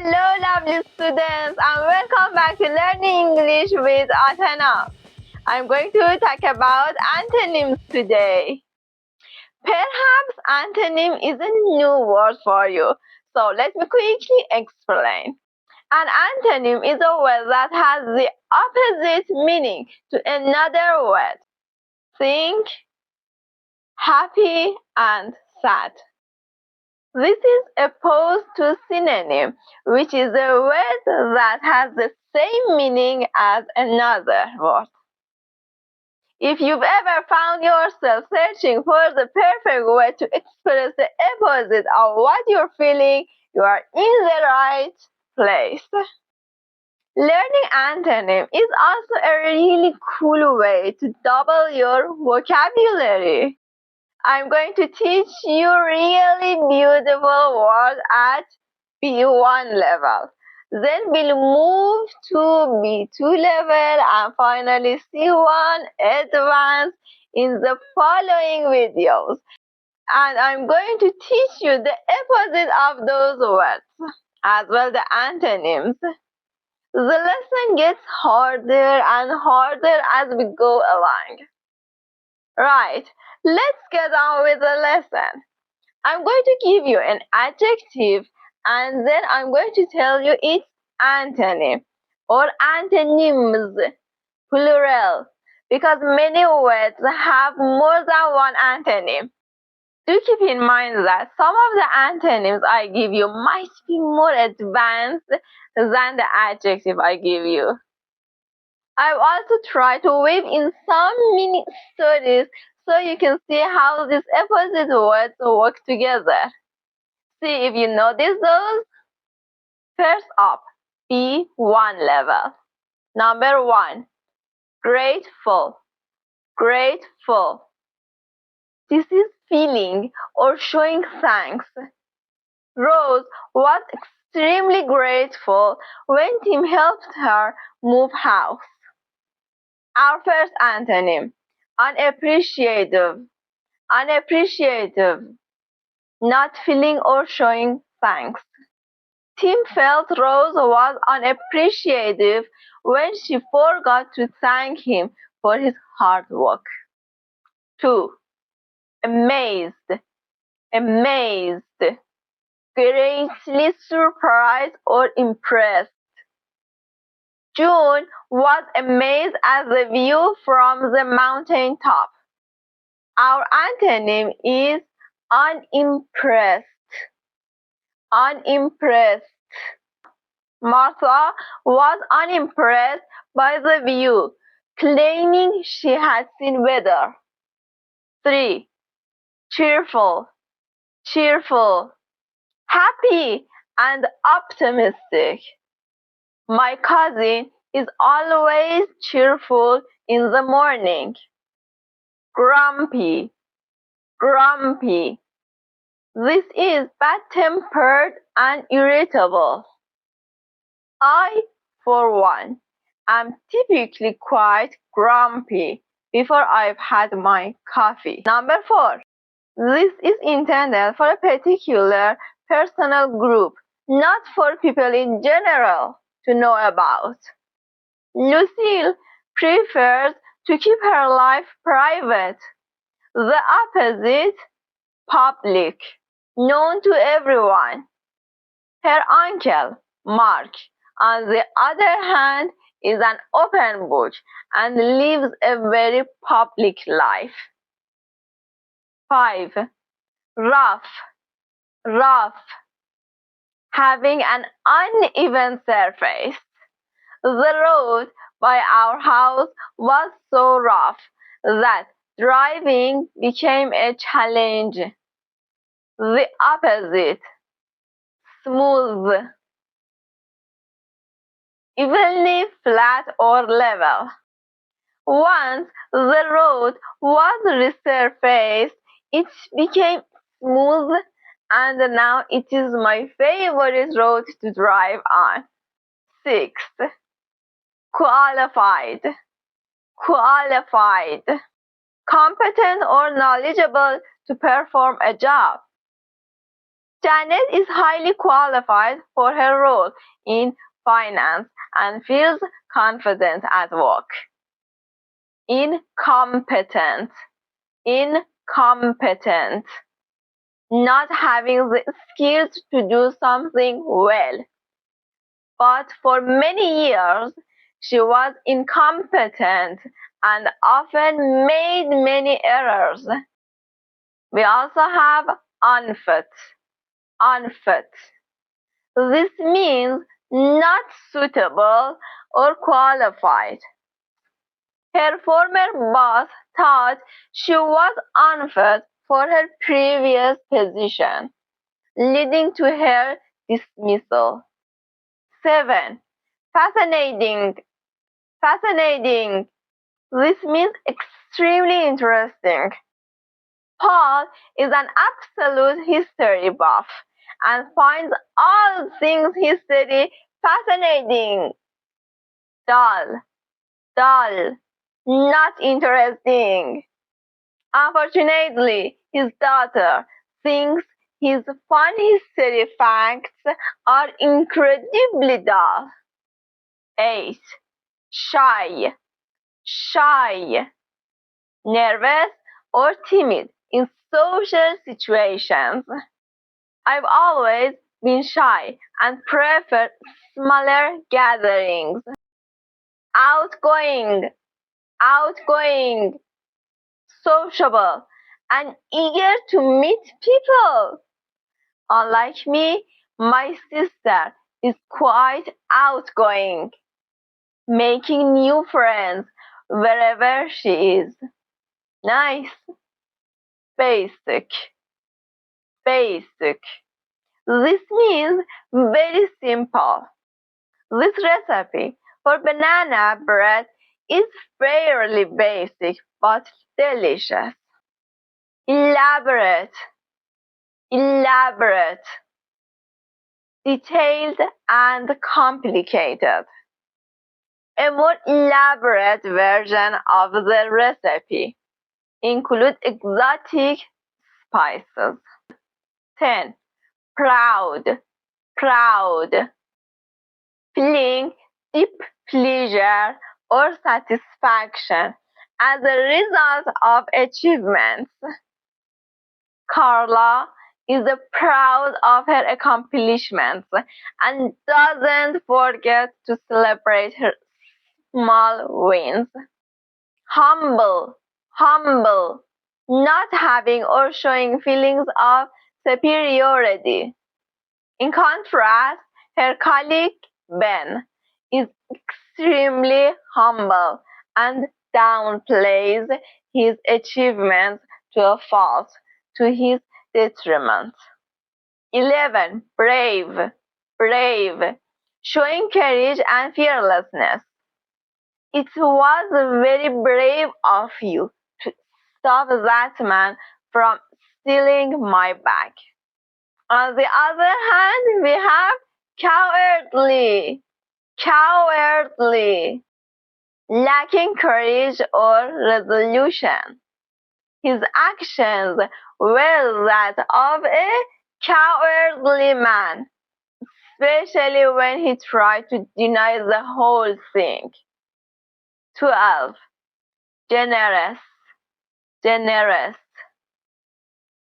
Hello, lovely students, and welcome back to Learning English with Atena. I'm going to talk about antonyms today. Perhaps antonym is a new word for you, so let me quickly explain. An antonym is a word that has the opposite meaning to another word. Think happy and sad. This is opposed to synonym, which is a word that has the same meaning as another word. If you've ever found yourself searching for the perfect way to express the opposite of what you're feeling, you are in the right place. Learning antonym is also a really cool way to double your vocabulary. I'm going to teach you really beautiful words at B1 level. Then we'll move to B2 level and finally C1 advanced in the following videos. And I'm going to teach you the opposite of those words, as well the antonyms. The lesson gets harder and harder as we go along. Right, let's get on with the lesson. I'm going to give you an adjective and then I'm going to tell you its antonym or antonyms, plural, because many words have more than one antonym. Do keep in mind that some of the antonyms I give you might be more advanced than the adjective I give you. I've also tried to weave in some mini stories so you can see how these opposite words work together. See if you notice those. First up, B1 level. Number 1, grateful. Grateful. This is feeling or showing thanks. Rose was extremely grateful when Tim helped her move house. Our first antonym, unappreciative. Unappreciative. Not feeling or showing thanks. Tim felt Rose was unappreciative when she forgot to thank him for his hard work. 2. Amazed. Amazed. Greatly surprised or impressed. June was amazed at the view from the mountain top. Our antonym is unimpressed. Unimpressed. Martha was unimpressed by the view, claiming she had seen better. 3. Cheerful. Cheerful. Happy and optimistic. My cousin is always cheerful in the morning. Grumpy. Grumpy. This is bad-tempered and irritable. I, for one, am typically quite grumpy before I've had my coffee. Number 4. This is intended for a particular personal group, not for people in general to know about. Lucille prefers to keep her life private. The opposite, public, known to everyone. Her uncle, Mark, on the other hand, is an open book and lives a very public life. 5. Rough. Rough. Having an uneven surface. The road by our house was so rough that driving became a challenge. The opposite, smooth. Evenly flat or level. Once the road was resurfaced, it became smooth and now it is my favorite road to drive on. 6. Qualified. Qualified. Competent or knowledgeable to perform a job. Janet is highly qualified for her role in finance and feels confident at work. Incompetent, incompetent, not having the skills to do something well. But for many years, she was incompetent and often made many errors. We also have unfit, unfit. This means not suitable or qualified. Her former boss thought she was unfit for her previous position, leading to her dismissal. 7. Fascinating. Fascinating. This means extremely interesting. Paul is an absolute history buff and finds all things history fascinating. Dull, dull, not interesting. Unfortunately, his daughter thinks his fun history facts are incredibly dull. 8. Shy, shy, nervous or timid in social situations. I've always been shy and prefer smaller gatherings. Outgoing, outgoing, sociable, and eager to meet people. Unlike me, my sister is quite outgoing, making new friends wherever she is. Nice. Basic, basic. This means very simple. This recipe for banana bread is fairly basic but delicious. Elaborate, elaborate, detailed and complicated. A more elaborate version of the recipe includes exotic spices. 10. Proud, proud. Feeling deep pleasure or satisfaction as a result of achievements. Carla is proud of her accomplishments and doesn't forget to celebrate her small wins. Humble, humble, not having or showing feelings of superiority. In contrast, her colleague Ben is extremely humble and downplays his achievements to a fault, to his detriment. 11. Brave, brave, showing courage and fearlessness. It was very brave of you to stop that man from stealing my bag. On the other hand, we have cowardly, cowardly, lacking courage or resolution. His actions were that of a cowardly man, especially when he tried to deny the whole thing. 12. Generous, generous,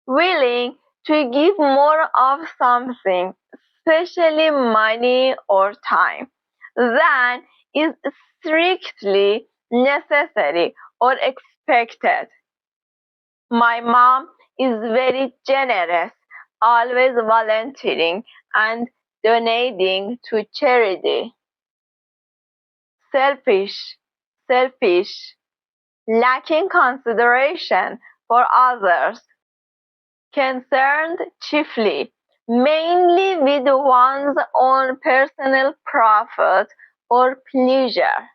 willing to give more of something, especially money or time, than is strictly necessary or expected. My mom is very generous, always volunteering and donating to charity. Selfish, selfish, lacking consideration for others, concerned chiefly, mainly with one's own personal profit or pleasure.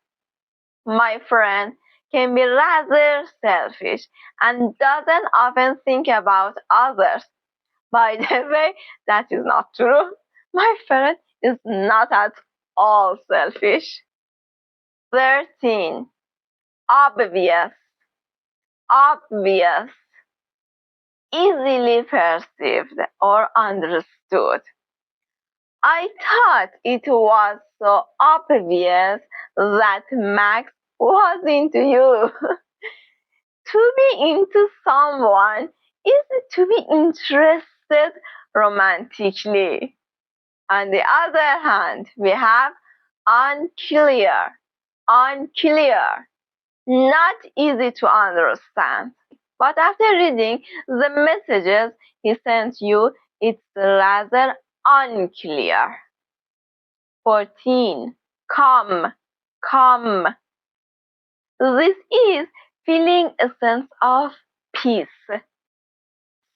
My friend can be rather selfish and doesn't often think about others. By the way, that is not true. My friend is not at all selfish. 13. Obvious, obvious, easily perceived or understood. I thought it was so obvious that Max was into you. To be into someone is to be interested romantically. On the other hand, we have unclear, unclear, not easy to understand. But after reading the messages he sent you, it's rather unclear. 14. Calm, calm. This is feeling a sense of peace.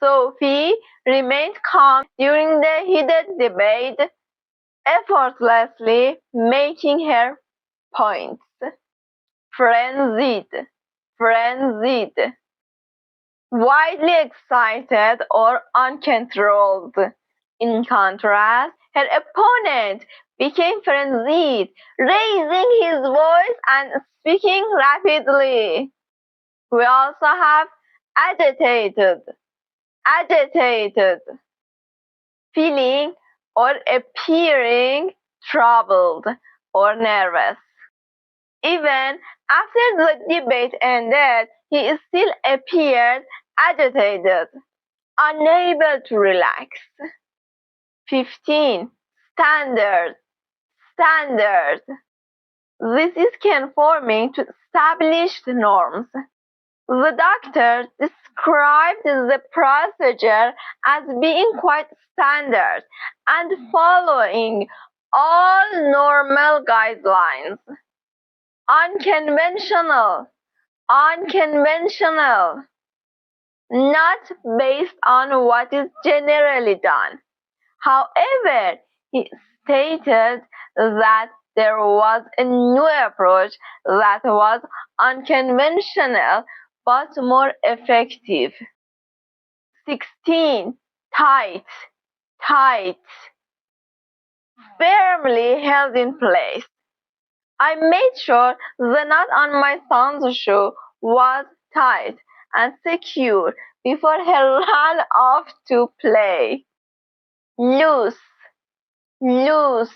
Sophie remained calm during the heated debate, effortlessly making her points. Frenzied, frenzied. Widely excited or uncontrolled. In contrast, her opponent became frenzied, raising his voice and speaking rapidly. We also have agitated, agitated, feeling or appearing troubled or nervous. Even after the debate ended, he still appeared agitated, unable to relax. 15. Standard, standard. This is conforming to established norms. The doctor described the procedure as being quite standard and following all normal guidelines. Unconventional, unconventional, not based on what is generally done. However, he stated that there was a new approach that was unconventional but more effective. 16. Tight, tight, firmly held in place. I made sure the knot on my son's shoe was tight and secure before he ran off to play. Loose, loose,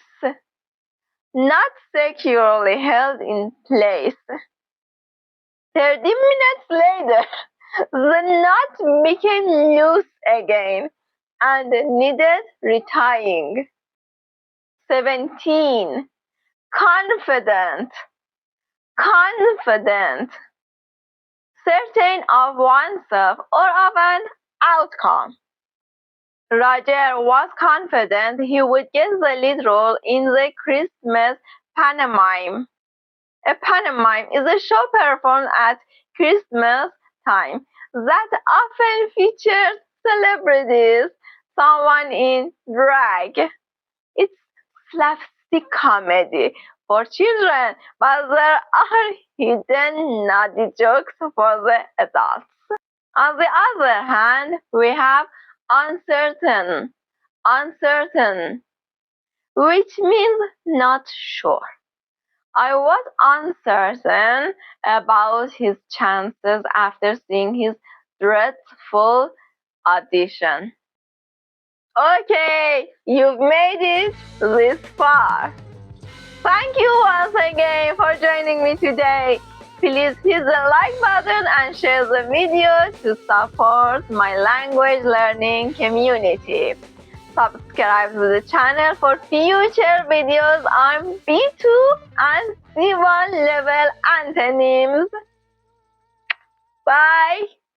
not securely held in place. 30 minutes later, the knot became loose again and needed retying. 17. Confident, confident, certain of oneself or of an outcome. Roger was confident he would get the lead role in the Christmas pantomime. A pantomime is a show performed at Christmas time that often features celebrities, someone in drag. It's slapstick comedy for children, but there are hidden naughty jokes for the adults. On the other hand, we have uncertain, uncertain, which means not sure. I was uncertain about his chances after seeing his dreadful audition. Okay, you've made it this far. Thank you once again for joining me today. Please hit the like button and share the video to support my language learning community. Subscribe to the channel for future videos on B2 and C1 level antonyms. Bye!